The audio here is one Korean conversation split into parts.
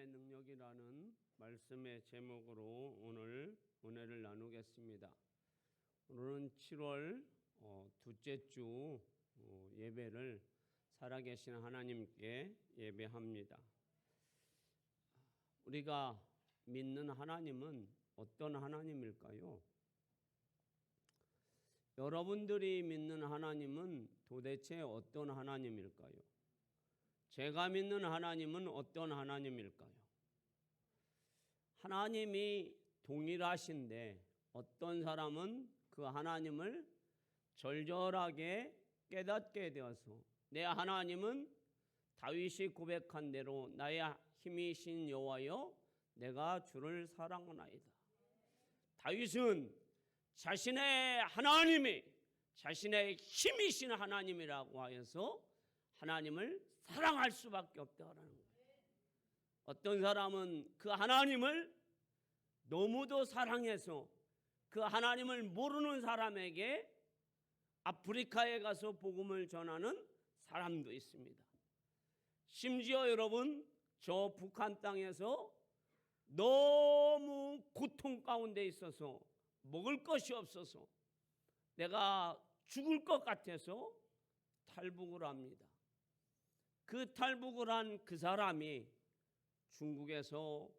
하나님의 능력이라는 말씀의 제목으로 오늘 은혜를 나누겠습니다. 오늘은 7월 둘째 주 예배를 살아계신 하나님께 예배합니다. 우리가 믿는 하나님은 어떤 하나님일까요? 여러분들이 믿는 하나님은 도대체 어떤 하나님일까요? 제가 믿는 하나님은 어떤 하나님일까요? 하나님이 동일하신데 어떤 사람은 그 하나님을 절절하게 깨닫게 되어서 내 하나님은 다윗이 고백한 대로 나의 힘이신 여호와여 내가 주를 사랑하나이다. 다윗은 자신의 하나님이 자신의 힘이신 하나님이라고 하여서 하나님을 사랑할 수밖에 없다라는 거예요. 어떤 사람은 그 하나님을 너무도 사랑해서 그 하나님을 모르는 사람에게 아프리카에 가서 복음을 전하는 사람도 있습니다. 심지어 여러분, 저 북한 땅에서 너무 고통 가운데 있어서 먹을 것이 없어서 내가 죽을 것 같아서 탈북을 합니다. 그 탈북을 한 그 사람이 중국에서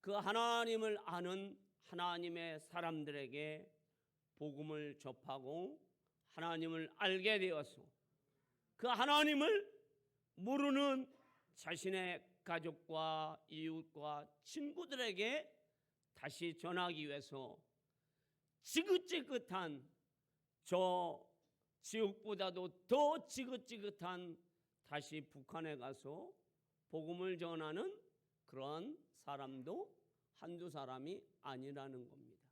그 하나님을 아는 하나님의 사람들에게 복음을 접하고 하나님을 알게 되어서 그 하나님을 모르는 자신의 가족과 이웃과 친구들에게 다시 전하기 위해서 지긋지긋한 저 지옥보다도 더 지긋지긋한 다시 북한에 가서 복음을 전하는 그런 사람도 한두 사람이 아니라는 겁니다.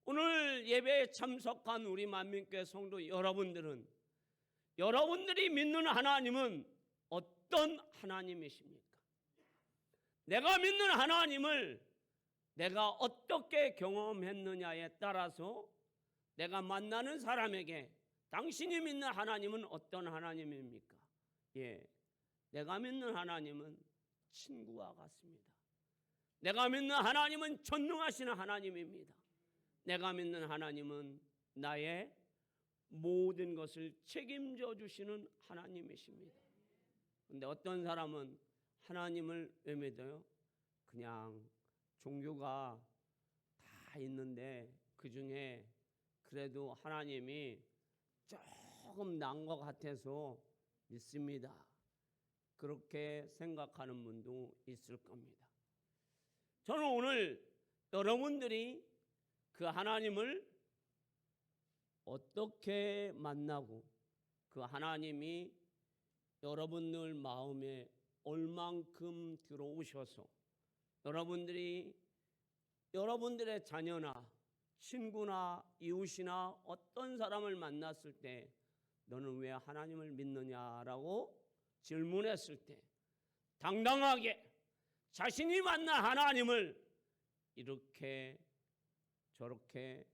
오늘 예배에 참석한 우리 만민교회 성도 여러분들은 여러분들이 믿는 하나님은 어떤 하나님이십니까? 내가 믿는 하나님을 내가 어떻게 경험했느냐에 따라서 내가 만나는 사람에게 당신이 믿는 하나님은 어떤 하나님입니까? 내가 믿는 하나님은 친구와 같습니다. 내가 믿는 하나님은 전능하신 하나님입니다. 내가 믿는 하나님은 나의 모든 것을 책임져 주시는 하나님이십니다. 그런데 어떤 사람은 하나님을 왜 믿어요? 그냥 종교가 다 있는데 그 중에 그래도 하나님이 조금 나은 것 같아서 믿습니다. 그렇게 생각하는 분도 있을 겁니다. 저는 오늘 여러분들이 그 하나님을 어떻게 만나고 그 하나님이 여러분들 마음에 얼만큼 들어오셔서 여러분들이 여러분들의 자녀나 친구나 이웃이나 어떤 사람을 만났을 때 너는 왜 하나님을 믿느냐라고 질문했을 때 당당하게 자신이 만난 하나님을 이렇게 저렇게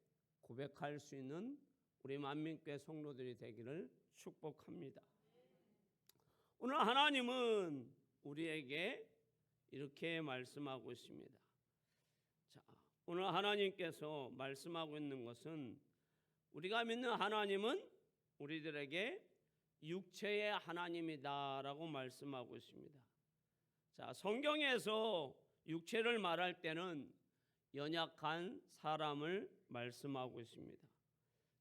고백할 수 있는 우리 만민교회 성도들이 되기를 축복합니다. 오늘 하나님은 우리에게 이렇게 말씀하고 있습니다. 자, 오늘 하나님께서 말씀하고 있는 것은 우리가 믿는 하나님은 우리들에게 육체의 하나님이다라고 말씀하고 있습니다. 자, 성경에서 육체를 말할 때는 연약한 사람을 말씀하고 있습니다.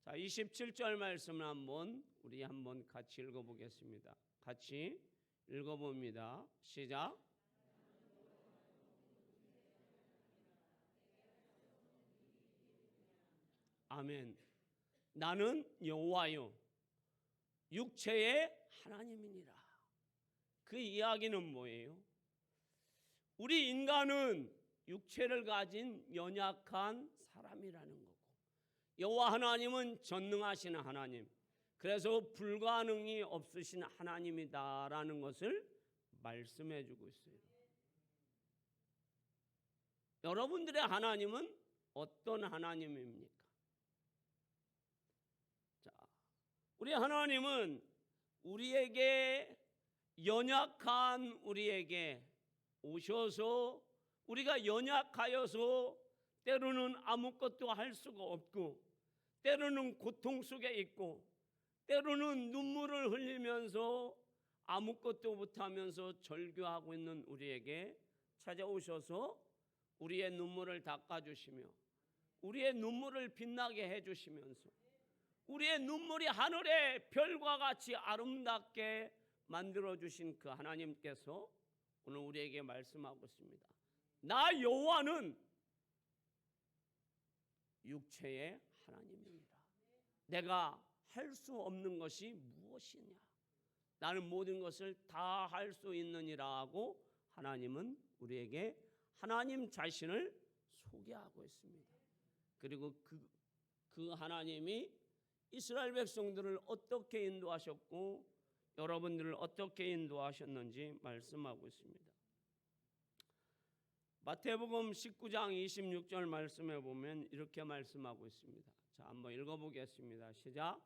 자, 27절 말씀을 우리 한번 같이 읽어보겠습니다. 같이 읽어봅니다. 시작. 아멘. 나는 여호와요 육체의 하나님이니라. 그 이야기는 뭐예요? 우리 인간은 육체를 가진 연약한 사람이라는 거고 여호와 하나님은 전능하신 하나님, 그래서 불가능이 없으신 하나님이다라는 것을 말씀해 주고 있어요. 여러분들의 하나님은 어떤 하나님입니까? 자, 우리 하나님은 우리에게 연약한 우리에게 오셔서 우리가 연약하여서 때로는 아무것도 할 수가 없고 때로는 고통 속에 있고 때로는 눈물을 흘리면서 아무것도 못하면서 절규하고 있는 우리에게 찾아오셔서 우리의 눈물을 닦아주시며 우리의 눈물을 빛나게 해주시면서 우리의 눈물이 하늘의 별과 같이 아름답게 만들어주신 그 하나님께서 오늘 우리에게 말씀하고 있습니다. 나 여호와는 육체의 하나님이니라. 내가 할 수 없는 것이 무엇이냐? 나는 모든 것을 다 할 수 있느니라 하고 하나님은 우리에게 하나님 자신을 소개하고 있습니다. 그리고 그 하나님이 이스라엘 백성들을 어떻게 인도하셨고 여러분들을 어떻게 인도하셨는지 말씀하고 있습니다. 마태복음 19장 26절 말씀에 보면 이렇게 말씀하고 있습니다. 자, 한번 읽어보겠습니다. 시작.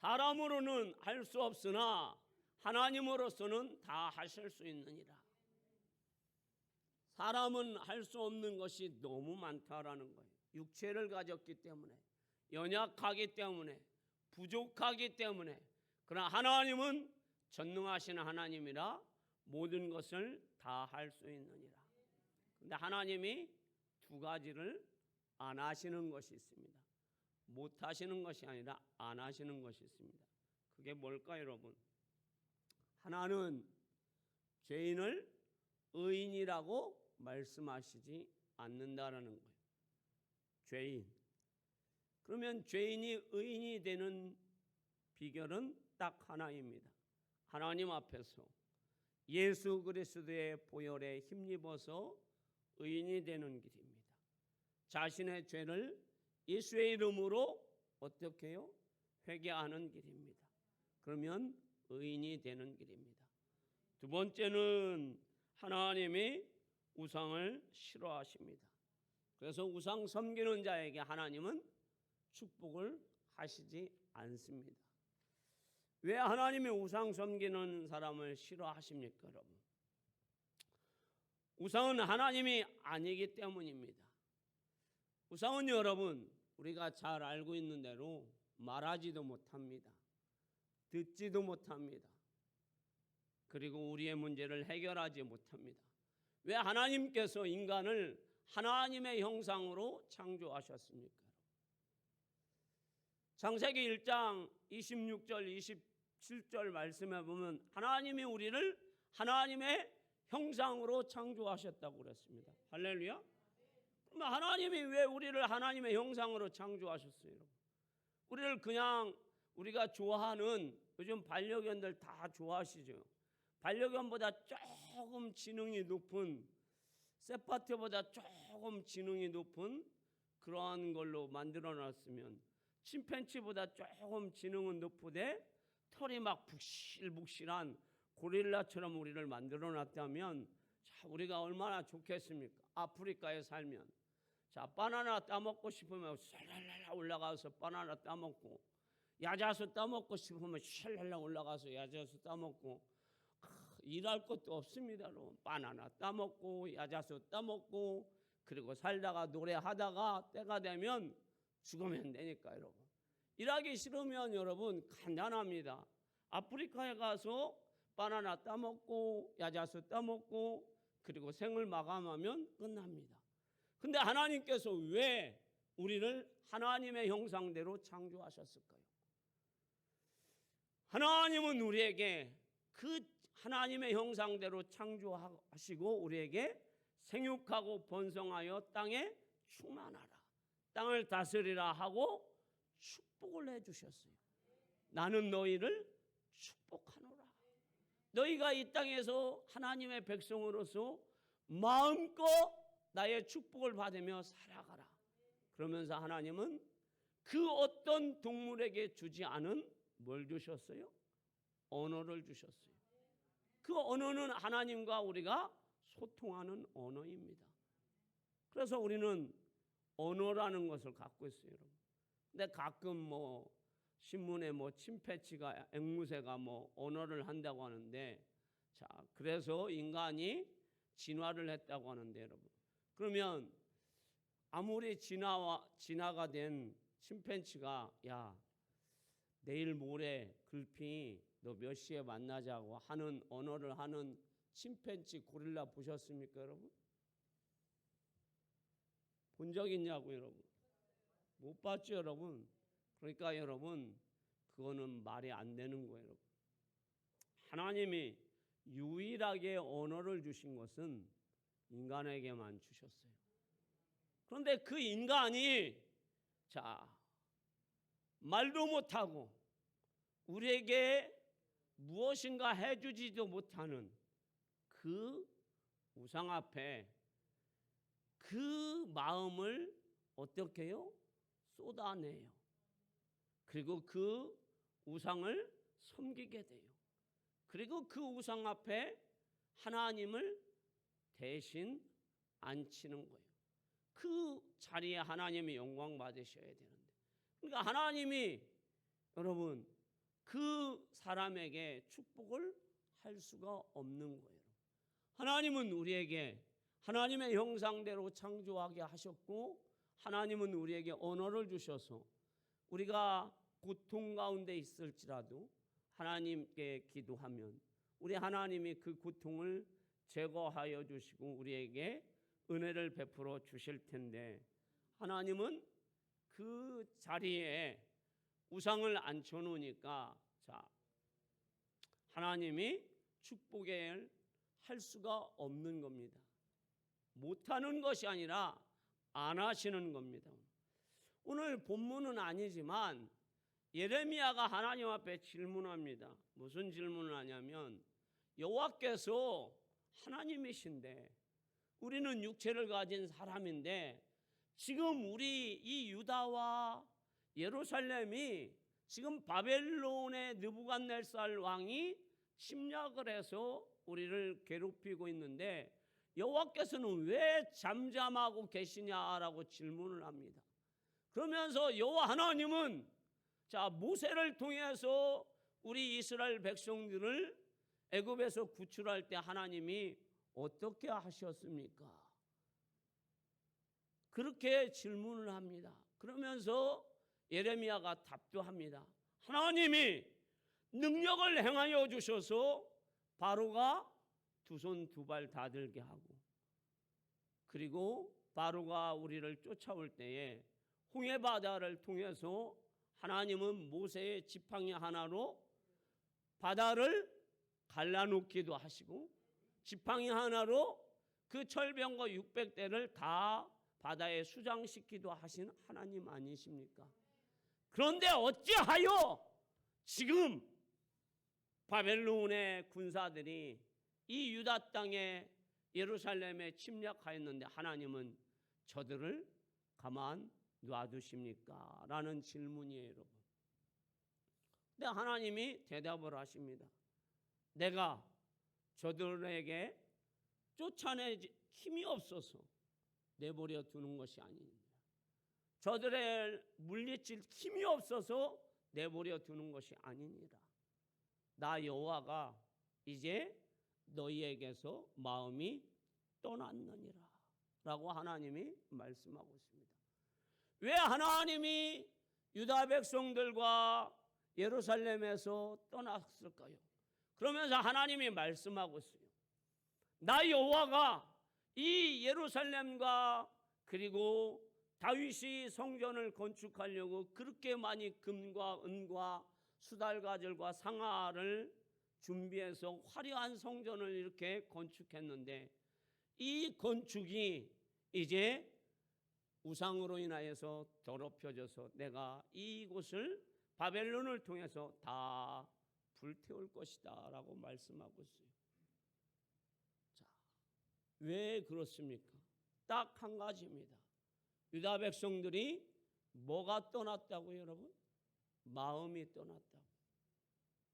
사람으로는 할 수 없으나 하나님으로서는 다 하실 수 있느니라. 사람은 할 수 없는 것이 너무 많다라는 거예요. 육체를 가졌기 때문에, 연약하기 때문에, 부족하기 때문에. 그러나 하나님은 전능하신 하나님이라 모든 것을 다 할 수 있느니라. 그런데 하나님이 두 가지를 안 하시는 것이 있습니다. 못 하시는 것이 아니라 안 하시는 것이 있습니다. 그게 뭘까요, 여러분? 하나는 죄인을 의인이라고 말씀하시지 않는다라는 거예요. 죄인. 그러면 죄인이 의인이 되는 비결은 딱 하나입니다. 하나님 앞에서 예수 그리스도의 보혈에 힘입어서 의인이 되는 길입니다. 자신의 죄를 예수의 이름으로 어떻게 해요? 회개하는 길입니다. 그러면 의인이 되는 길입니다. 두 번째는 하나님이 우상을 싫어하십니다. 그래서 우상 섬기는 자에게 하나님은 축복을 하시지 않습니다. 왜 하나님이 우상 섬기는 사람을 싫어하십니까, 여러분? 우상은 하나님이 아니기 때문입니다. 우상은 여러분, 우리가 잘 알고 있는 대로 말하지도 못합니다. 듣지도 못합니다. 그리고 우리의 문제를 해결하지 못합니다. 왜 하나님께서 인간을 하나님의 형상으로 창조하셨습니까? 창세기 1장 26절 27절 말씀에 보면 하나님이 우리를 하나님의 형상으로 창조하셨다고 그랬습니다. 할렐루야. 그러면 하나님이 왜 우리를 하나님의 형상으로 창조하셨어요? 우리를 그냥 우리가 좋아하는 요즘 반려견들 다 좋아하시죠? 반려견보다 조금 지능이 높은 세파트보다 조금 지능이 높은 그러한 걸로 만들어놨으면 침팬지보다 조금 지능은 높으되 털이 막 북실북실한 고릴라처럼 우리를 만들어놨다면 자, 우리가 얼마나 좋겠습니까? 아프리카에 살면 자, 바나나 따먹고 싶으면 샬랄랄라 올라가서 바나나 따먹고 야자수 따먹고 싶으면 샬랄랄라 올라가서 야자수 따먹고 일할 것도 없습니다. 여러분. 바나나 따먹고 야자수 따먹고 그리고 살다가 노래하다가 때가 되면 죽으면 되니까 여러분. 일하기 싫으면 여러분 간단합니다. 아프리카에 가서 바나나 따먹고 야자수 따먹고 그리고 생을 마감하면 끝납니다. 근데 하나님께서 왜 우리를 하나님의 형상대로 창조하셨을까요? 하나님은 우리에게 그 하나님의 형상대로 창조하시고 우리에게 생육하고 번성하여 땅에 충만하라, 땅을 다스리라 하고 축복을 해주셨어요. 나는 너희를 축복하노라. 너희가 이 땅에서 하나님의 백성으로서 마음껏 나의 축복을 받으며 살아가라. 그러면서 하나님은 그 어떤 동물에게 주지 않은 뭘 주셨어요? 언어를 주셨어요. 그 언어는 하나님과 우리가 소통하는 언어입니다. 그래서 우리는 언어라는 것을 갖고 있어요, 여러분. 근데 가끔 뭐 신문에 뭐 침팬지가 앵무새가 뭐 언어를 한다고 하는데, 자, 그래서 인간이 진화를 했다고 하는데, 여러분. 그러면 아무리 진화가 된 침팬지가 야, 내일 모레 글피 너 몇 시에 만나자고 하는 언어를 하는 침팬지 고릴라 보셨습니까, 여러분? 본 적 있냐고, 여러분? 못 봤죠, 여러분? 그러니까 여러분, 그거는 말이 안 되는 거예요, 여러분. 하나님이 유일하게 언어를 주신 것은 인간에게만 주셨어요. 그런데 그 인간이 자, 말도 못하고 우리에게 무엇인가 해주지도 못하는 그 우상 앞에 그 마음을 어떻게 해요? 쏟아내요. 그리고 그 우상을 섬기게 돼요. 그리고 그 우상 앞에 하나님을 대신 앉히는 거예요. 그 자리에 하나님이 영광 받으셔야 되는데, 그러니까 하나님이 여러분 그 사람에게 축복을 할 수가 없는 거예요. 하나님은 우리에게 하나님의 형상대로 창조하게 하셨고, 하나님은 우리에게 언어를 주셔서 우리가 고통 가운데 있을지라도 하나님께 기도하면 우리 하나님이 그 고통을 제거하여 주시고 우리에게 은혜를 베풀어 주실 텐데, 하나님은 그 자리에 우상을 앉혀 놓으니까 자, 하나님이 축복을 할 수가 없는 겁니다. 못하는 것이 아니라 안 하시는 겁니다. 오늘 본문은 아니지만 예레미야가 하나님 앞에 질문합니다. 무슨 질문을 하냐면, 여호와께서 하나님이신데 우리는 육체를 가진 사람인데 지금 우리 이 유다와 예루살렘이 지금 바벨론의 느부갓네살 왕이 침략을 해서 우리를 괴롭히고 있는데 여호와께서는 왜 잠잠하고 계시냐라고 질문을 합니다. 그러면서 여호와 하나님은 자, 모세를 통해서 우리 이스라엘 백성들을 애굽에서 구출할 때 하나님이 어떻게 하셨습니까? 그렇게 질문을 합니다. 그러면서 예레미야가 답도 합니다. 하나님이 능력을 행하여 주셔서 바로가 두 손 두 발 다 들게 하고, 그리고 바로가 우리를 쫓아올 때에 홍해 바다를 통해서 하나님은 모세의 지팡이 하나로 바다를 갈라놓기도 하시고, 지팡이 하나로 그 철병거 600대를 다 바다에 수장시키기도 하신 하나님 아니십니까? 그런데 어찌하여 지금 바벨론의 군사들이 이 유다 땅에 예루살렘에 침략하였는데 하나님은 저들을 가만 놔두십니까? 라는 질문이에요, 여러분. 근데 하나님이 대답을 하십니다. 내가 저들에게 쫓아내지 힘이 없어서 내버려 두는 것이 아닙니다. 저들의 물리칠 힘이 없어서 내버려 두는 것이 아니니라. 나 여호와가 이제 너희에게서 마음이 떠났느니라 라고 하나님이 말씀하고 있습니다. 왜 하나님이 유다 백성들과 예루살렘에서 떠났을까요? 그러면서 하나님이 말씀하고 있어요. 나 여호와가 이 예루살렘과 그리고 다윗이 성전을 건축하려고 그렇게 많이 금과 은과 수달가절과 상아를 준비해서 화려한 성전을 이렇게 건축했는데, 이 건축이 이제 우상으로 인하여서 더럽혀져서 내가 이곳을 바벨론을 통해서 다 불태울 것이다 라고 말씀하고 있어요. 자, 왜 그렇습니까? 딱 한 가지입니다. 유다 백성들이 뭐가 떠났다고요, 여러분? 마음이 떠났다고.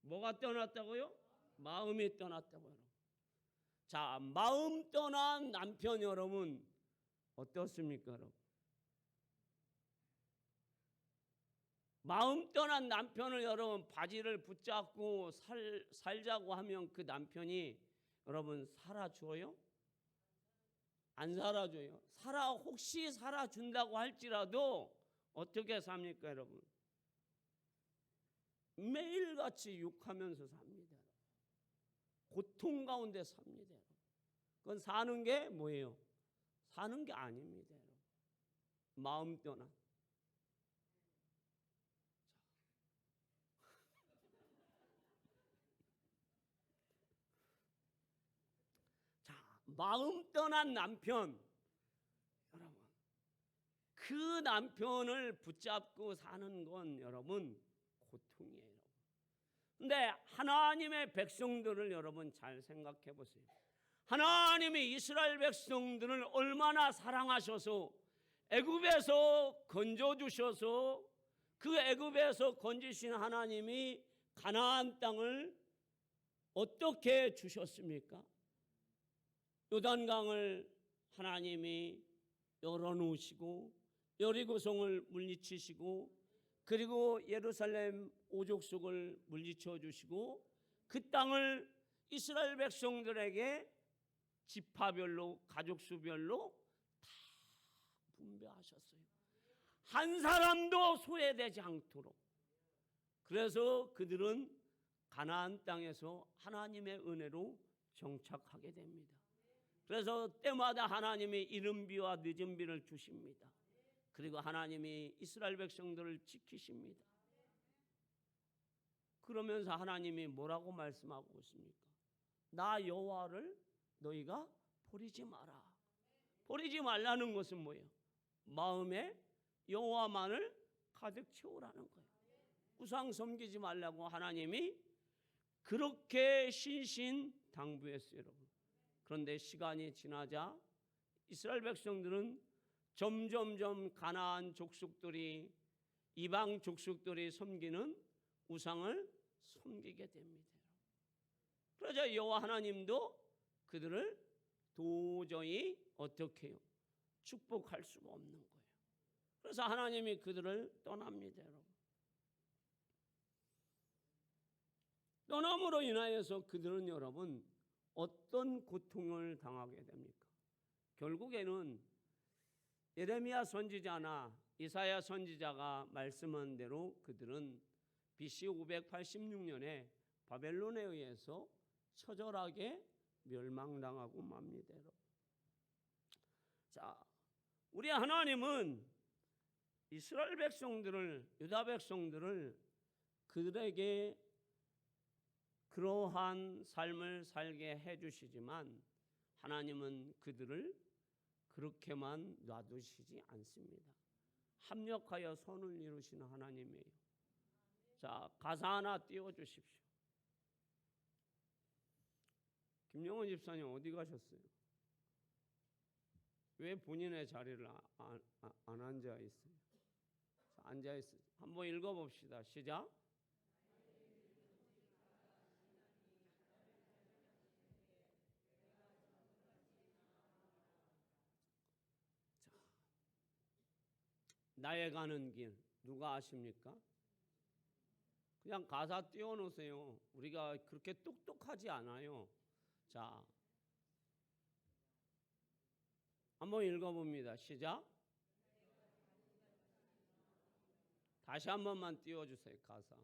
뭐가 떠났다고요? 마음이 떠났다고요. 자, 마음 떠난 남편 여러분 어떻습니까, 여러분? 마음 떠난 남편을 여러분 바지를 붙잡고 살자고 하면 그 남편이 여러분 살아줘요? 안 살아줘요. 혹시 살아준다고 할지라도 어떻게 삽니까 여러분? 매일같이 욕하면서 삽니다. 고통 가운데 삽니다. 그건 사는 게 뭐예요? 사는 게 아닙니다. 여러분. 마음 떠나. 자, 마음 떠난 남편. 여러분, 그 남편을 붙잡고 사는 건 여러분 고통이에요. 근데 하나님의 백성들을 여러분 잘 생각해 보세요. 하나님이 이스라엘 백성들을 얼마나 사랑하셔서 애굽에서 건져 주셔서 그 애굽에서 건지신 하나님이 가나안 땅을 어떻게 주셨습니까? 요단강을 하나님이 열어놓으시고 여리고성을 물리치시고 그리고 예루살렘 오족속을 물리쳐 주시고 그 땅을 이스라엘 백성들에게 지파별로 가족수별로 다 분배하셨어요. 한 사람도 소외되지 않도록. 그래서 그들은 가나안 땅에서 하나님의 은혜로 정착하게 됩니다. 그래서 때마다 하나님이 이른 비와 늦은 비를 주십니다. 그리고 하나님이 이스라엘 백성들을 지키십니다. 그러면서 하나님이 뭐라고 말씀하고 있습니까? 나 여호와를 너희가 버리지 마라. 버리지 말라는 것은 뭐예요? 마음에 여호와만을 가득 채우라는 거예요. 우상 섬기지 말라고 하나님이 그렇게 신신당부했어요, 여러분. 그런데 시간이 지나자 이스라엘 백성들은 점점점 가나안 족속들이 이방 족속들이 섬기는 우상을 섬기게 됩니다. 그러자 여호와 하나님도 그들을 도저히 어떻게 해요? 축복할 수가 없는 거예요. 그래서 하나님이 그들을 떠납니다, 여러분. 떠남으로 인하여서 그들은 여러분 어떤 고통을 당하게 됩니까? 결국에는 예레미야 선지자나 이사야 선지자가 말씀한 대로 그들은 BC 586년에 바벨론에 의해서 처절하게 멸망당하고 맙니다. 자, 우리 하나님은 이스라엘 백성들을, 유다 백성들을 그들에게 그러한 삶을 살게 해주시지만 하나님은 그들을 그렇게만 놔두시지 않습니다. 합력하여 선을 이루시는 하나님이에요. 자, 가사 하나 띄워주십시오. 김영원 집사님 어디 가셨어요? 왜 본인의 자리를 안 앉아 있어요? 앉아 있어요. 한번 읽어봅시다. 시작. 자, 나의 가는 길 누가 아십니까? 그냥 가사 띄워놓으세요. 우리가 그렇게 똑똑하지 않아요. 자, 한번 읽어봅니다. 시작. 다시 한 번만 띄워주세요. 가사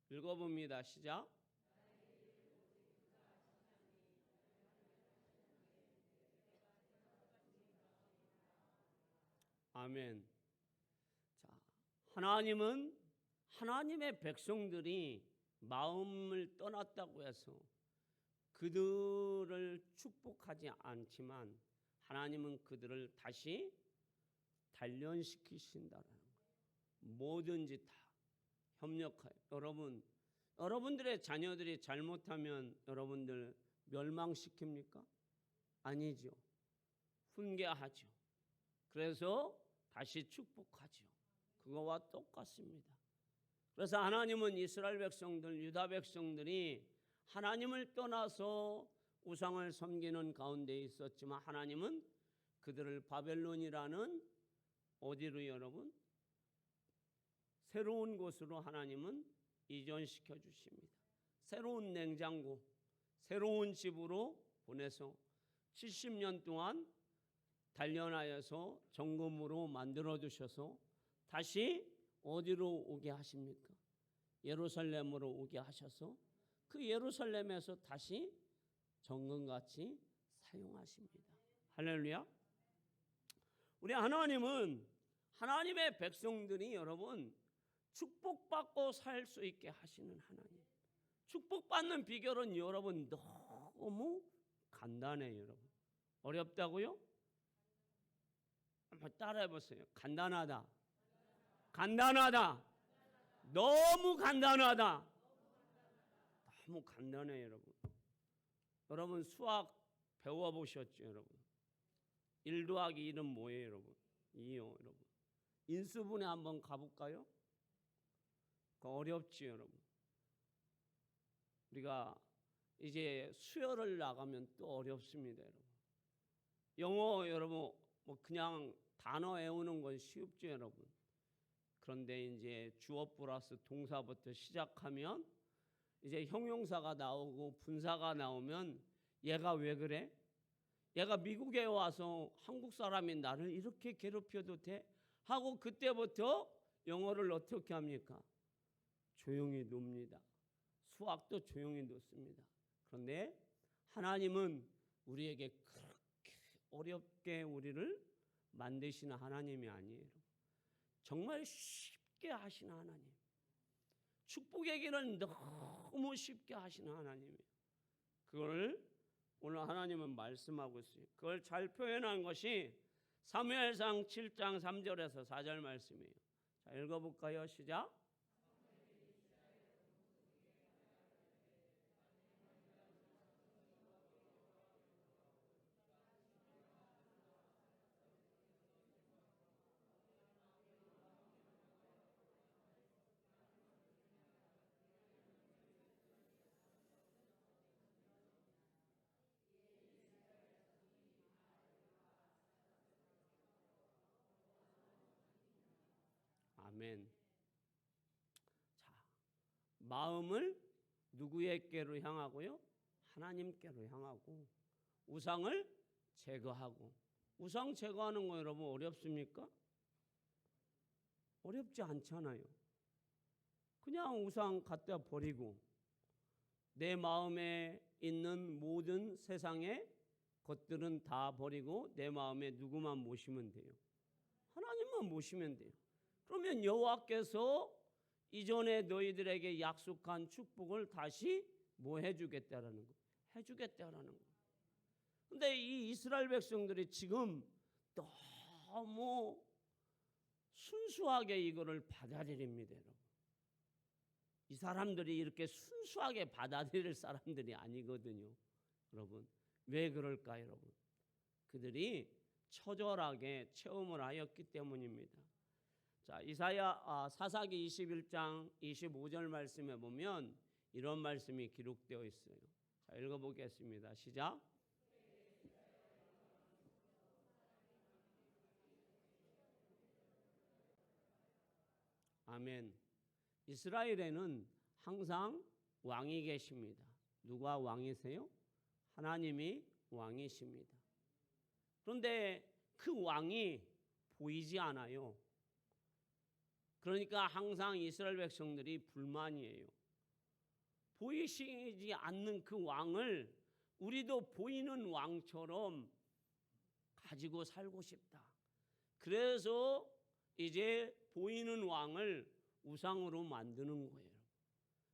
읽어봅니다. 시작. 아멘. 자, 하나님은 하나님의 백성들이 마음을 떠났다고 해서 그들을 축복하지 않지만 하나님은 그들을 다시 단련시키신다라는 거예요. 뭐든지 다 협력하여. 여러분들의 자녀들이 잘못하면 여러분들 멸망시킵니까? 아니죠. 훈계하죠. 그래서 다시 축복하죠. 그거와 똑같습니다. 그래서 하나님은 이스라엘 백성들, 유다 백성들이 하나님을 떠나서 우상을 섬기는 가운데 있었지만 하나님은 그들을 바벨론이라는 어디로 여러분? 새로운 곳으로 하나님은 이전시켜 주십니다. 새로운 냉장고, 새로운 집으로 보내서 70년 동안 단련하여서 정금으로 만들어 주셔서 다시 어디로 오게 하십니까? 예루살렘으로 오게 하셔서 그 예루살렘에서 다시 정금같이 사용하십니다. 할렐루야. 우리 하나님은 하나님의 백성들이 여러분 축복받고 살 수 있게 하시는 하나님. 축복받는 비결은 여러분 너무 간단해요. 여러분 어렵다고요? 한번 따라해 보세요. 간단하다. 간단하다. 너무 간단하다. 너무 간단해요. 여러분. 여러분 수학 배워보셨죠? 여러분 1 더하기 1은 뭐예요? 여러분 2요. 여러분 인수분해 한번 가볼까요? 어렵지 여러분. 우리가 이제 수열을 나가면 또 어렵습니다. 여러분 영어 여러분 뭐 그냥 단어 외우는 건 쉽죠 여러분. 그런데 이제 주어 플러스 동사부터 시작하면 이제 형용사가 나오고 분사가 나오면 얘가 왜 그래? 얘가 미국에 와서 한국 사람이 나를 이렇게 괴롭혀도 돼? 하고 그때부터 영어를 어떻게 합니까? 조용히 놉니다. 수학도 조용히 놓습니다. 그런데 하나님은 우리에게 그렇게 어렵게 우리를 만드시는 하나님이 아니에요. 정말 쉽게 하시는 하나님. 축복의 길은 너무 쉽게 하시는 하나님이에요. 그걸 오늘 하나님은 말씀하고 있어요. 그걸 잘 표현한 것이 사무엘상 7장 3절에서 4절 말씀이에요. 자, 읽어볼까요? 시작. 아멘. 자, 마음을 누구에게로 향하고요? 하나님께로 향하고 우상을 제거하고. 우상 제거하는 거 여러분 어렵습니까? 어렵지 않잖아요. 그냥 우상 갖다 버리고 내 마음에 있는 모든 세상의 것들은 다 버리고 내 마음에 누구만 모시면 돼요? 하나님만 모시면 돼요. 그러면 여호와께서 이전에 너희들에게 약속한 축복을 다시 뭐 해주겠다라는 거, 해주겠다라는 거. 근데 이 이스라엘 백성들이 지금 너무 순수하게 이거를 받아들입니다, 여러분. 이 사람들이 이렇게 순수하게 받아들일 사람들이 아니거든요, 여러분. 왜 그럴까요, 여러분? 그들이 처절하게 체험을 하였기 때문입니다. 자, 이사야 사사기 21장 25절 말씀에 보면 이런 말씀이 기록되어 있어요. 자, 읽어보겠습니다. 시작. 아멘. 이스라엘에는 항상 왕이 계십니다. 누가 왕이세요? 하나님이 왕이십니다. 그런데 그 왕이 보이지 않아요. 그러니까 항상 이스라엘 백성들이 불만이에요. 보이시지 않는 그 왕을 우리도 보이는 왕처럼 가지고 살고 싶다. 그래서 이제 보이는 왕을 우상으로 만드는 거예요.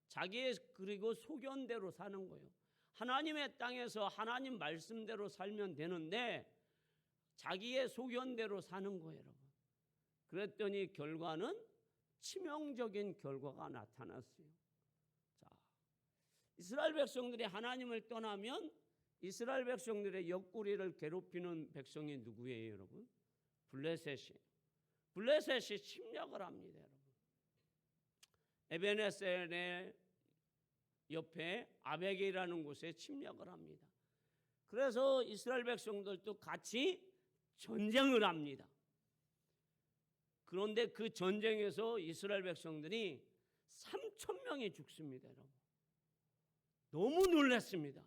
자기의 그리고 소견대로 사는 거예요. 하나님의 땅에서 하나님 말씀대로 살면 되는데 자기의 소견대로 사는 거예요, 여러분. 그랬더니 결과는 치명적인 결과가 나타났어요. 자, 이스라엘 백성들이 하나님을 떠나면 이스라엘 백성들의 옆구리를 괴롭히는 백성이 누구예요, 여러분? 블레셋이에요. 블레셋이 침략을 합니다, 여러분. 에베네셀의 옆에 아베게라는 곳에 침략을 합니다. 그래서 이스라엘 백성들도 같이 전쟁을 합니다. 그런데 그 전쟁에서 이스라엘 백성들이 3,000명이 죽습니다, 여러분. 너무 놀랐습니다.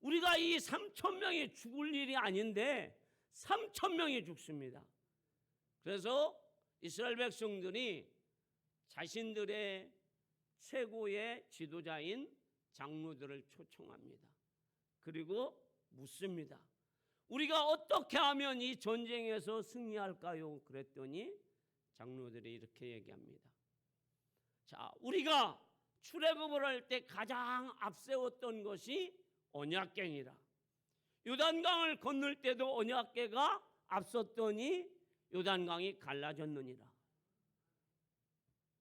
우리가 이 3,000명이 죽을 일이 아닌데 3,000명이 죽습니다. 그래서 이스라엘 백성들이 자신들의 최고의 지도자인 장로들을 초청합니다. 그리고 묻습니다. 우리가 어떻게 하면 이 전쟁에서 승리할까요? 그랬더니 장로들이 이렇게 얘기합니다. 자, 우리가 출애굽을 할 때 가장 앞세웠던 것이 언약궤니라. 요단강을 건널 때도 언약궤가 앞섰더니 요단강이 갈라졌느니라.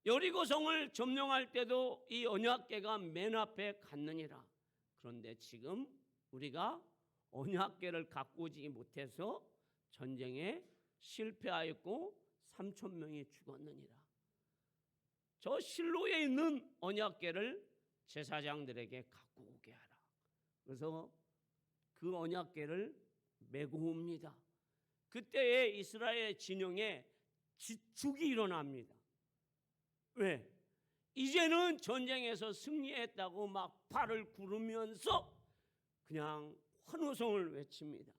여리고성을 점령할 때도 이 언약궤가 맨 앞에 갔느니라. 그런데 지금 우리가 언약궤를 가꾸지 못해서 전쟁에 실패하였고 3,000명이 죽었느니라. 저 실로에 있는 언약궤를 제사장들에게 갖고 오게 하라. 그래서 그 언약궤를 메고 옵니다. 그때에 이스라엘 진영에 지축이 일어납니다. 왜? 이제는 전쟁에서 승리했다고 막 팔을 구르면서 그냥 환호성을 외칩니다.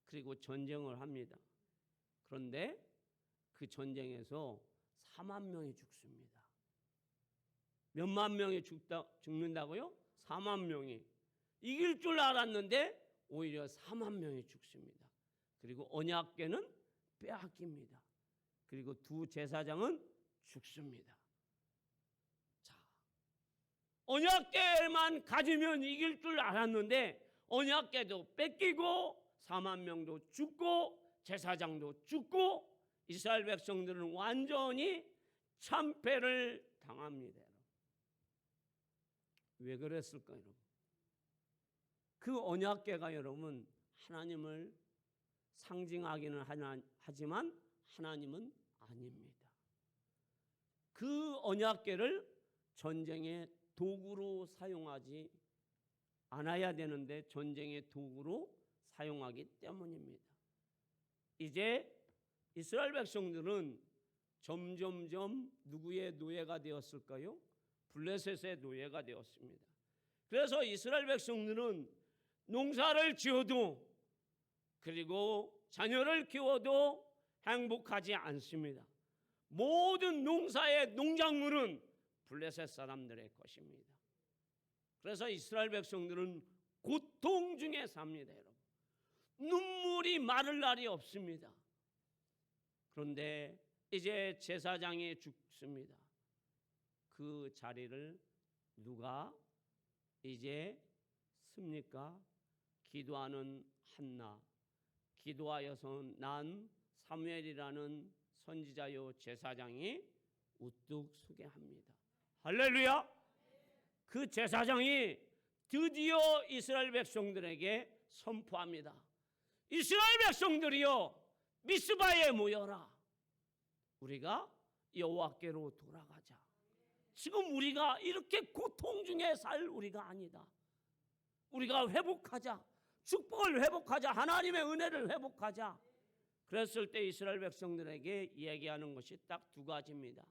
그리고 전쟁을 합니다. 그런데 그 전쟁에서 4만 명이 죽습니다. 몇만 명이 죽는다고요? 4만 명이. 이길 줄 알았는데 오히려 4만 명이 죽습니다. 그리고 언약궤는 빼앗깁니다. 그리고 두 제사장은 죽습니다. 자, 언약궤만 가지면 이길 줄 알았는데 언약궤도 뺏기고 4만 명도 죽고 제사장도 죽고 이스라엘 백성들은 완전히 참패를 당합니다. 왜 그랬을까요, 여러분? 그 언약궤가 여러분 하나님을 상징하기는 하지만 하나님은 아닙니다. 그 언약궤를 전쟁의 도구로 사용하지 않아야 되는데 전쟁의 도구로 사용하기 때문입니다. 이제 이스라엘 백성들은 점점점 누구의 노예가 되었을까요? 블레셋의 노예가 되었습니다. 그래서 이스라엘 백성들은 농사를 지어도 그리고 자녀를 키워도 행복하지 않습니다. 모든 농사의 농작물은 블레셋 사람들의 것입니다. 그래서 이스라엘 백성들은 고통 중에 삽니다, 여러분. 눈물이 마를 날이 없습니다. 그런데 이제 제사장이 죽습니다. 그 자리를 누가 이제 씁니까? 기도하는 한나, 기도하여서 난 사무엘이라는 선지자요 제사장이 우뚝 서게 합니다. 할렐루야! 그 제사장이 드디어 이스라엘 백성들에게 선포합니다. 이스라엘 백성들이여 미스바에 모여라. 우리가 여호와께로 돌아가자. 지금 우리가 이렇게 고통 중에 살 우리가 아니다. 우리가 회복하자. 축복을 회복하자. 하나님의 은혜를 회복하자. 그랬을 때 이스라엘 백성들에게 얘기하는 것이 딱 두 가지입니다.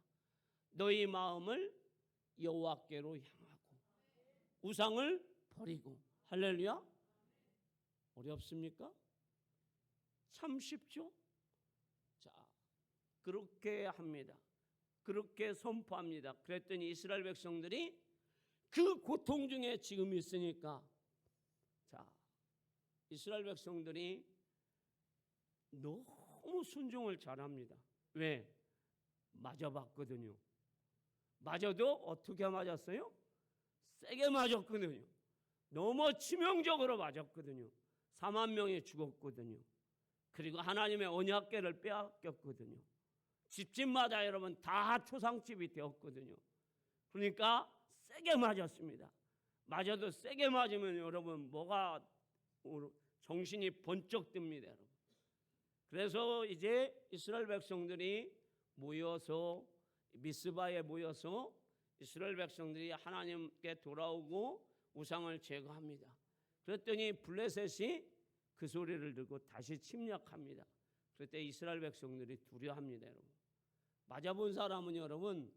너희 마음을 여호와께로 향하고 우상을 버리고. 할렐루야. 어렵습니까? 참 쉽죠? 자, 그렇게 합니다. 그렇게 선포합니다. 그랬더니 이스라엘 백성들이 그 고통 중에 지금 있으니까, 자, 이스라엘 백성들이 너무 순종을 잘합니다. 왜? 맞아봤거든요. 맞아도 어떻게 맞았어요? 세게 맞았거든요. 너무 치명적으로 맞았거든요. 4만 명이 죽었거든요. 그리고 하나님의 언약궤를 빼앗겼거든요. 집집마다 여러분 다 초상집이 되었거든요. 그러니까 세게 맞았습니다. 맞아도 세게 맞으면 여러분 뭐가 정신이 번쩍 듭니다, 여러분. 그래서 이제 이스라엘 백성들이 모여서 미스바에 모여서 이스라엘 백성들이 하나님께 돌아오고 우상을 제거합니다. 그랬더니 블레셋이 그 소리를 듣고 다시 침략합니다. 그때 이스라엘 백성들이 두려워합니다, 여러분. 맞아본 사람은 여러분,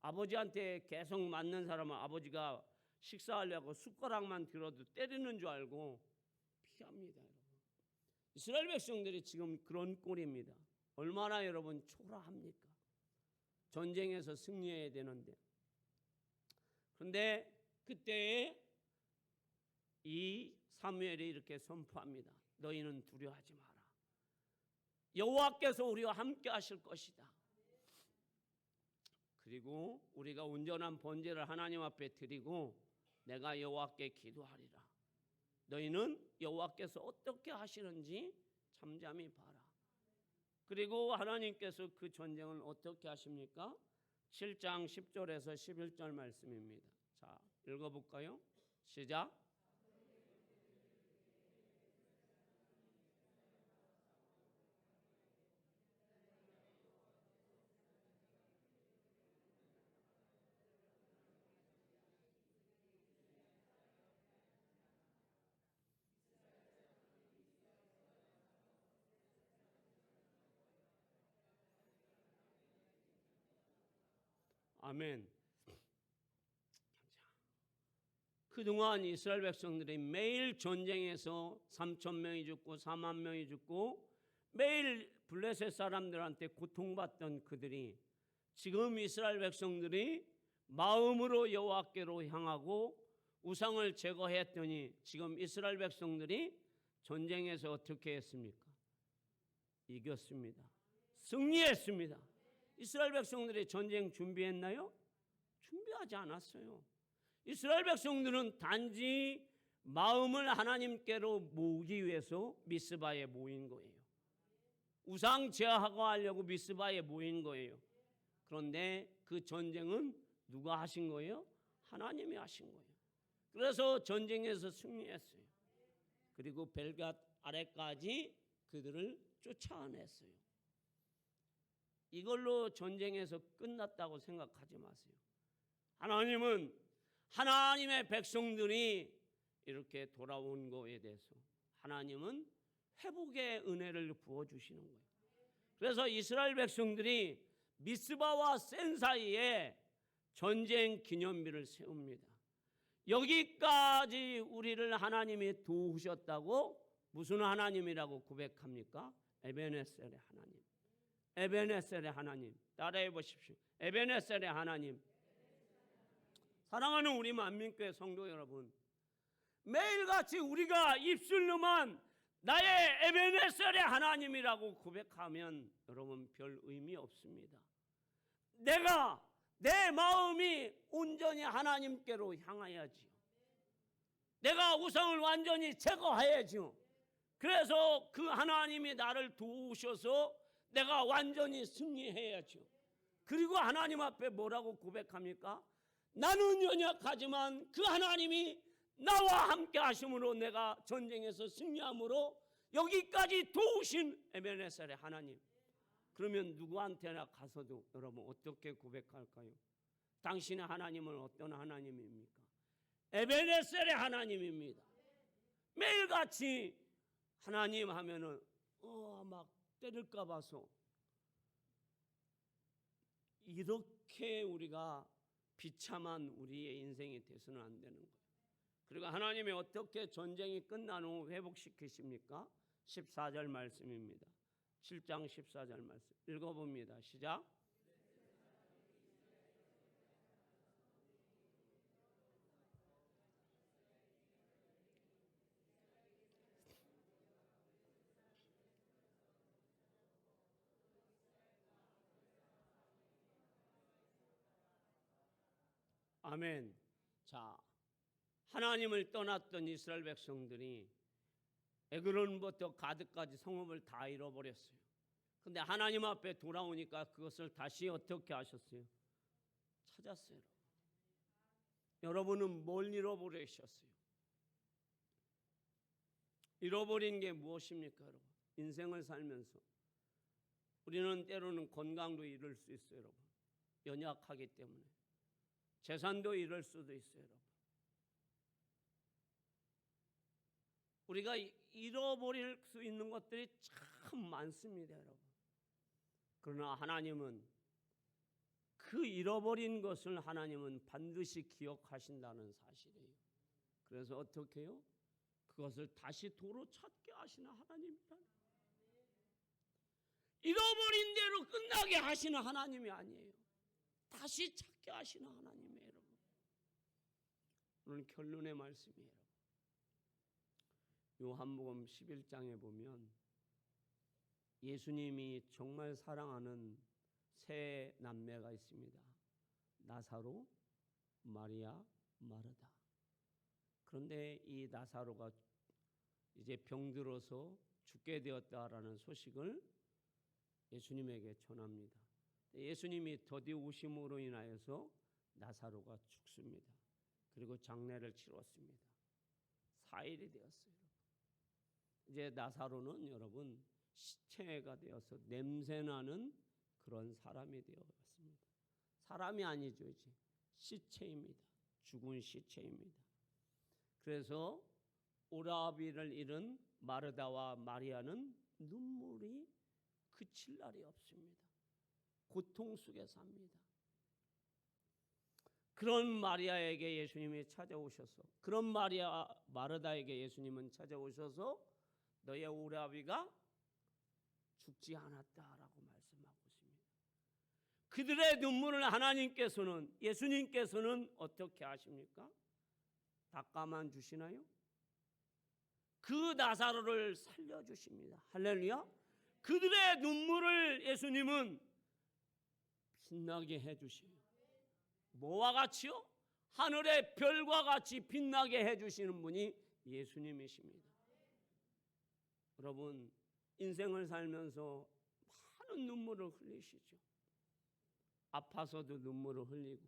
아버지한테 계속 맞는 사람은 아버지가 식사하려고 숟가락만 들어도 때리는 줄 알고 피합니다, 여러분. 이스라엘 백성들이 지금 그런 꼴입니다. 얼마나 여러분 초라합니까? 전쟁에서 승리해야 되는데. 그런데 그때 이 사무엘이 이렇게 선포합니다. 너희는 두려워하지 마라. 여호와께서 우리와 함께 하실 것이다. 그리고 우리가 온전한 번제를 하나님 앞에 드리고 내가 여호와께 기도하리라. 너희는 여호와께서 어떻게 하시는지 잠잠히 봐라. 그리고 하나님께서 그 전쟁을 어떻게 하십니까? 7장 10절에서 11절 말씀입니다. 자, 읽어볼까요? 시작. 아멘. 그동안 이스라엘 백성들이 매일 전쟁에서 3,000명이 죽고 4만 명이 죽고 매일 블레셋 사람들한테 고통받던 그들이 지금 이스라엘 백성들이 마음으로 여호와께로 향하고 우상을 제거했더니 지금 이스라엘 백성들이 전쟁에서 어떻게 했습니까? 이겼습니다. 승리했습니다. 이스라엘 백성들이 전쟁 준비했나요? 준비하지 않았어요. 이스라엘 백성들은 단지 마음을 하나님께로 모으기 위해서 미스바에 모인 거예요. 우상 제하하고 미스바에 모인 거예요. 그런데 그 전쟁은 누가 하신 거예요? 하나님이 하신 거예요. 그래서 전쟁에서 승리했어요. 그리고 벨갓 아래까지 그들을 쫓아냈어요. 이걸로 전쟁에서 끝났다고 생각하지 마세요. 하나님은 하나님의 백성들이 이렇게 돌아온 거에 대해서 하나님은 회복의 은혜를 부어주시는 거예요. 그래서 이스라엘 백성들이 미스바와 센 사이에 전쟁 기념비를 세웁니다. 여기까지 우리를 하나님이 도우셨다고 무슨 하나님이라고 고백합니까? 에베네셀의 하나님. 에베네셀의 하나님. 따라해 보십시오. 에베네셀의 하나님. 사랑하는 우리 만민교회 성도 여러분, 매일같이 우리가 입술로만 나의 에베네셀의 하나님이라고 고백하면 여러분 별 의미 없습니다. 내 마음이 온전히 하나님께로 향하야지요. 내가 우상을 완전히 제거해야지요. 그래서 그 하나님이 나를 도우셔서 내가 완전히 승리해야죠. 그리고 하나님 앞에 뭐라고 고백합니까? 나는 연약하지만 그 하나님이 나와 함께 하심으로 내가 전쟁에서 승리함으로 여기까지 도우신 에베네셀의 하나님. 그러면 누구한테나 가서도 여러분 어떻게 고백할까요? 당신의 하나님은 어떤 하나님입니까? 에베네셀의 하나님입니다. 매일같이 하나님 하면은 막 때릴까 봐서 이렇게 우리가 비참한 우리의 인생이 돼서는 안 되는 거예요. 그리고 하나님이 어떻게 전쟁이 끝난 후 회복시키십니까? 14절 말씀입니다. 7장 14절 말씀 읽어봅니다. 시작. 아멘. 자, 하나님을 떠났던 이스라엘 백성들이 에그론부터 가드까지 성읍을 다 잃어버렸어요. 근데 하나님 앞에 돌아오니까 그것을 다시 어떻게 하셨어요? 찾았어요. 여러분은 뭘 잃어버리셨어요? 잃어버린 게 무엇입니까, 여러분? 인생을 살면서 우리는 때로는 건강도 잃을 수 있어요, 여러분. 연약하기 때문에. 재산도 잃을 수도 있어요, 여러분. 우리가 잃어버릴 수 있는 것들이 참 참 많습니다, 여러분. 그러나 하나님은 그 잃어버린 것을 하나님은 반드시 기억하신다는 사실이에요. 그래서 어떻게 해요? 그것을 다시 도로 찾게 하시는 하나님이다. 잃어버린 대로 끝나게 하시는 하나님이 아니에요. 다시 찾게 하시는 하나님이에요, 여러분. 오늘 결론의 말씀이에요. 요한복음 11장에 보면 예수님이 정말 사랑하는 세 남매가 있습니다. 나사로, 마리아, 마르다. 그런데 이 나사로가 이제 병들어서 죽게 되었다라는 소식을 예수님에게 전합니다. 예수님이 더디 오심으로 인하여서 나사로가 죽습니다. 그리고 장례를 치렀습니다. 4일이 되었어요. 이제 나사로는 여러분 시체가 되어서 냄새나는 그런 사람이 되었습니다. 사람이 아니죠, 이제 시체입니다. 죽은 시체입니다. 그래서 오라비를 잃은 마르다와 마리아는 눈물이 그칠 날이 없습니다. 고통 속에 삽니다. 그런 마리아에게 예수님이 찾아오셔서, 그런 마르다에게 예수님은 찾아오셔서 너의 오라비가 죽지 않았다라고 말씀하고 있습니다. 그들의 눈물을 하나님께서는, 예수님께서는 어떻게 하십니까? 닦아만 주시나요? 그 나사로를 살려주십니다. 할렐루야. 그들의 눈물을 예수님은 빛나게 해주셔요. 뭐와 같이요? 하늘의 별과 같이 빛나게 해주시는 분이 예수님이십니다. 여러분, 인생을 살면서 많은 눈물을 흘리시죠. 아파서도 눈물을 흘리고,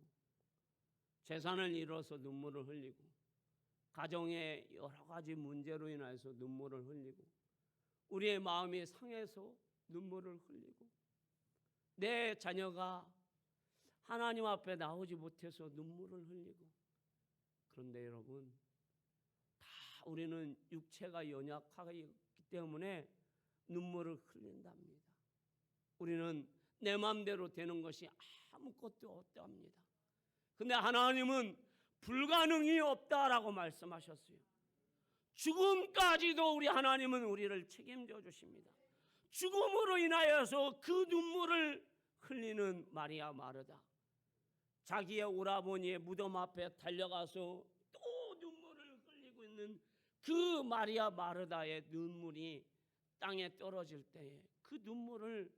재산을 잃어서 눈물을 흘리고, 가정의 여러 가지 문제로 인해서 눈물을 흘리고, 우리의 마음이 상해서 눈물을 흘리고, 내 자녀가 하나님 앞에 나오지 못해서 눈물을 흘리고. 그런데 여러분, 다 우리는 육체가 연약하기 때문에 눈물을 흘린답니다. 우리는 내 마음대로 되는 것이 아무것도 없답니다. 근데 하나님은 불가능이 없다라고 말씀하셨어요. 죽음까지도 우리 하나님은 우리를 책임져 주십니다. 죽음으로 인하여서 그 눈물을 흘리는 마리아 마르다, 자기의 오라버니의 무덤 앞에 달려가서 또 눈물을 흘리고 있는 그 마리아 마르다의 눈물이 땅에 떨어질 때에 그 눈물을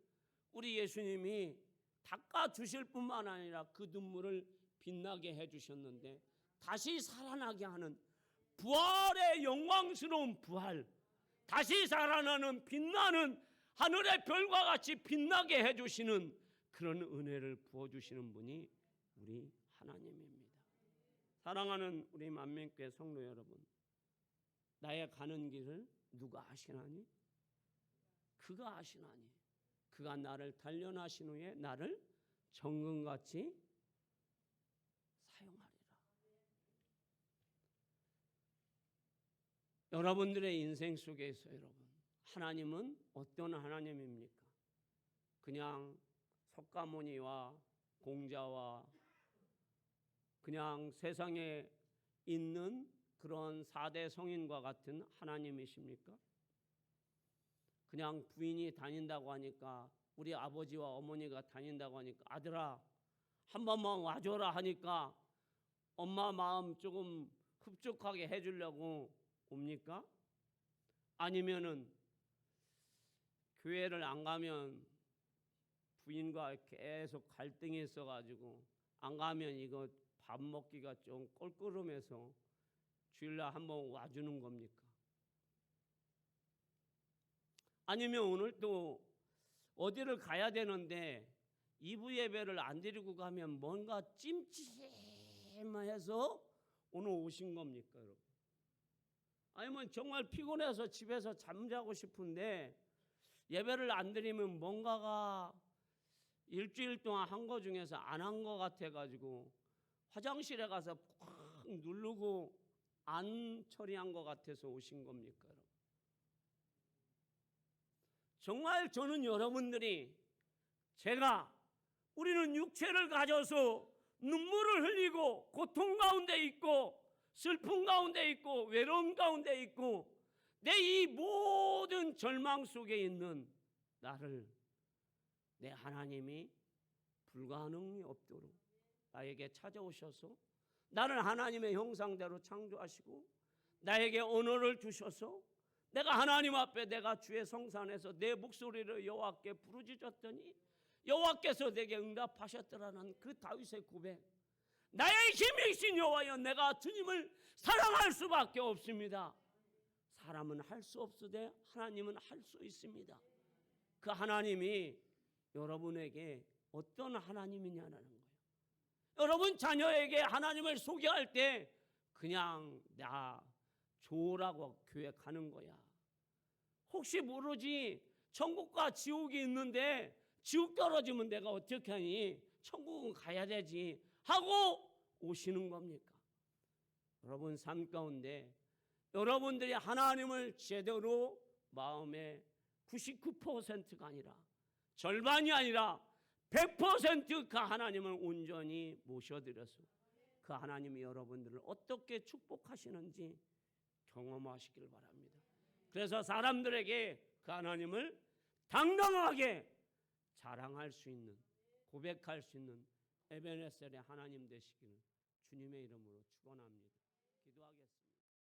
우리 예수님이 닦아주실 뿐만 아니라 그 눈물을 빛나게 해주셨는데, 다시 살아나게 하는 부활의 영광스러운 부활, 다시 살아나는 빛나는 하늘의 별과 같이 빛나게 해주시는 그런 은혜를 부어주시는 분이 우리 하나님입니다. 사랑하는 우리 만민교회 성도 여러분, 나의 가는 길을 누가 아시나니? 그가 아시나니. 그가 나를 단련하신 후에 나를 정금같이 사용하리라. 여러분들의 인생 속에서 여러분, 하나님은 어떤 하나님입니까? 그냥 석가모니와 공자와 그냥 세상에 있는 그런 4대 성인과 같은 하나님이십니까? 그냥 부인이 다닌다고 하니까, 우리 아버지와 어머니가 다닌다고 하니까 아들아 한 번만 와줘라 하니까 엄마 마음 조금 흡족하게 해주려고 옵니까? 아니면은 교회를 안 가면 부인과 계속 갈등이 있어가지고 안 가면 이거 밥 먹기가 좀 껄끄러면서 주일날 한번 와주는 겁니까? 아니면 오늘 또 어디를 가야 되는데 2부 예배를 안 드리고 가면 뭔가 찜찜해서 오늘 오신 겁니까, 여러분? 아니면 정말 피곤해서 집에서 잠자고 싶은데 예배를 안 드리면 뭔가가 일주일 동안 한 거 중에서 안 한 거 같아가지고 화장실에 가서 꽉 누르고 안 처리한 것 같아서 오신 겁니까, 여러분? 정말 저는 여러분들이 우리는 육체를 가져서 눈물을 흘리고 고통 가운데 있고 슬픔 가운데 있고 외로움 가운데 있고 내 이 모든 절망 속에 있는 나를 내 하나님이 불가능이 없도록 나에게 찾아오셔서 나를 하나님의 형상대로 창조하시고 나에게 언어를 주셔서 내가 하나님 앞에 내가 주의 성산에서 내 목소리를 여호와께 부르짖었더니 여호와께서 내게 응답하셨더라는 그 다윗의 고백. 나의 힘이신 여호와여, 내가 주님을 사랑할 수밖에 없습니다. 사람은 할 수 없으되 하나님은 할 수 있습니다. 그 하나님이 여러분에게 어떤 하나님이냐는 거예요. 여러분 자녀에게 하나님을 소개할 때 그냥 나 좋으라고 교회 가는 거야. 혹시 모르지 천국과 지옥이 있는데 지옥 떨어지면 내가 어떻게 하니? 천국은 가야 되지 하고 오시는 겁니까? 여러분 삶 가운데 여러분들이 하나님을 제대로 마음에 99%가 아니라 절반이 아니라 100% 그 하나님을 온전히 모셔드려서 그 하나님이 여러분들을 어떻게 축복하시는지 경험하시길 바랍니다. 그래서 사람들에게 그 하나님을 당당하게 자랑할 수 있는, 고백할 수 있는 에베네셀의 하나님 되시기를 주님의 이름으로 축원합니다.